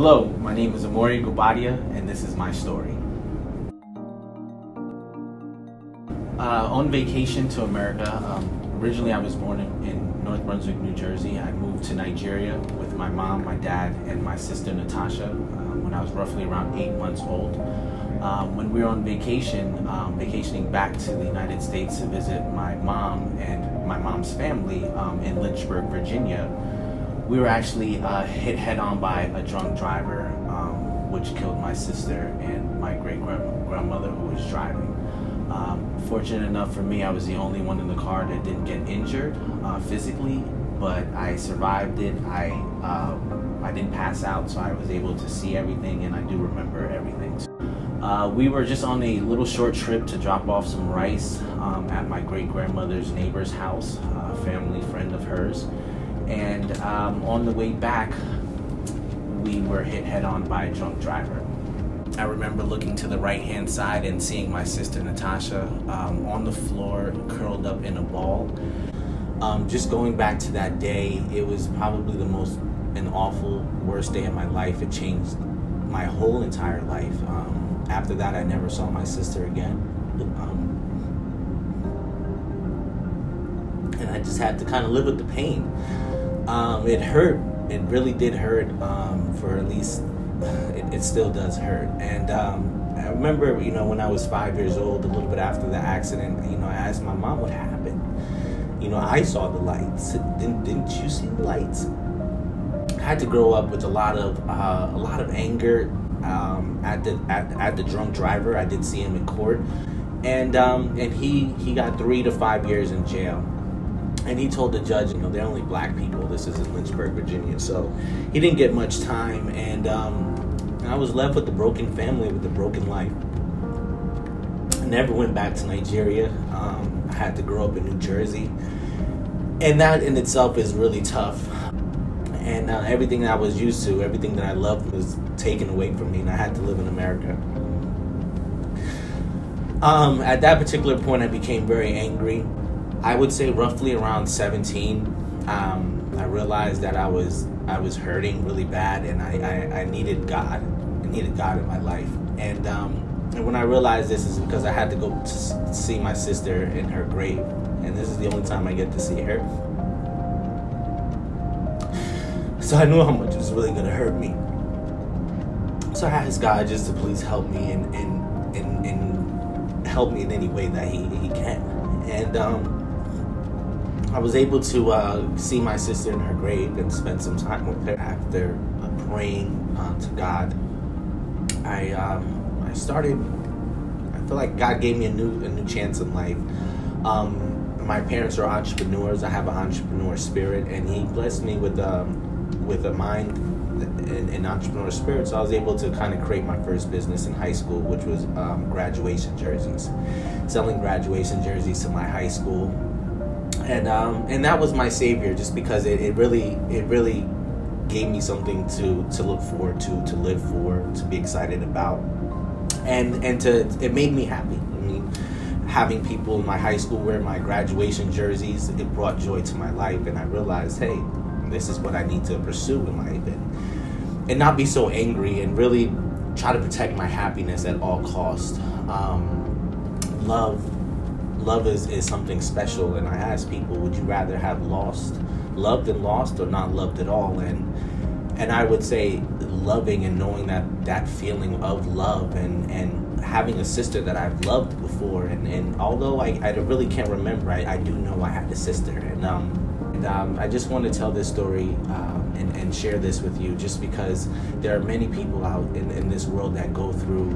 Hello, my name is Omoruyi, and this is my story. On vacation to America, originally I was born in North Brunswick, New Jersey. I moved to Nigeria with my mom, my dad, and my sister Natasha when I was roughly around 8 months old. When we were on vacation, vacationing back to the United States to visit my mom and my mom's family in Lynchburg, Virginia, we were actually hit head-on by a drunk driver, which killed my sister and my great-grandmother who was driving. Fortunate enough for me, I was the only one in the car that didn't get injured physically, but I survived it. I didn't pass out, so I was able to see everything, and I do remember everything. We were just on a little short trip to drop off some rice at my great-grandmother's neighbor's house, a family friend of hers. And on the way back, we were hit head-on by a drunk driver. I remember looking to the right-hand side and seeing my sister Natasha on the floor, curled up in a ball. Just going back to that day, it was probably an awful, worst day of my life. It changed my whole entire life. After that, I never saw my sister again. And I just had to kind of live with the pain. It hurt. It really did hurt. For at least, it still does hurt. And I remember, when I was 5 years old, a little bit after the accident, I asked my mom what happened. I saw the lights. Didn't you see the lights? I had to grow up with a lot of anger at the drunk driver. I did see him in court, and he got 3 to 5 years in jail. And he told the judge, they're only black people. This is in Lynchburg, Virginia. So he didn't get much time. And I was left with a broken family, with a broken life. I never went back to Nigeria. I had to grow up in New Jersey. And that in itself is really tough. And everything that I was used to, everything that I loved was taken away from me. And I had to live in America. At that particular point, I became very angry. I would say roughly around 17, I realized that I was hurting really bad, and I needed God. I needed God in my life. And when I realized this is because I had to go to see my sister in her grave, and this is the only time I get to see her. So I knew how much it was really going to hurt me. So I asked God just to please help me and help me in any way that He can. And I was able to see my sister in her grave and spend some time with her. After praying to God, I feel like God gave me a new chance in life. My parents are entrepreneurs. I have an entrepreneur spirit, and He blessed me with a mind and entrepreneur spirit. So I was able to kind of create my first business in high school, which was graduation jerseys, selling graduation jerseys to my high school. And that was my savior, just because it really gave me something to look forward to live for, to be excited about, and it made me happy. I mean, having people in my high school wear my graduation jerseys, it brought joy to my life, and I realized, hey, this is what I need to pursue in life, and not be so angry, and really try to protect my happiness at all costs. Love is something special, and I ask people, would you rather have loved and lost, or not loved at all? And I would say loving and knowing that feeling of love, and having a sister that I've loved before, and although I really can't remember, I do know I had a sister, and I just want to tell this story and share this with you, just because there are many people out in this world that go through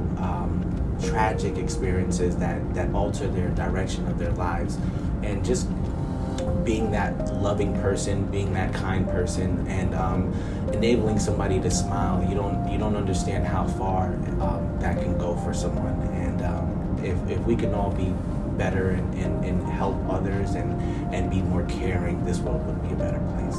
tragic experiences that alter their direction of their lives, and just being that loving person, being that kind person, and enabling somebody to smile. You don't understand how far that can go for someone. And if we can all be better and help others and be more caring, this world would be a better place.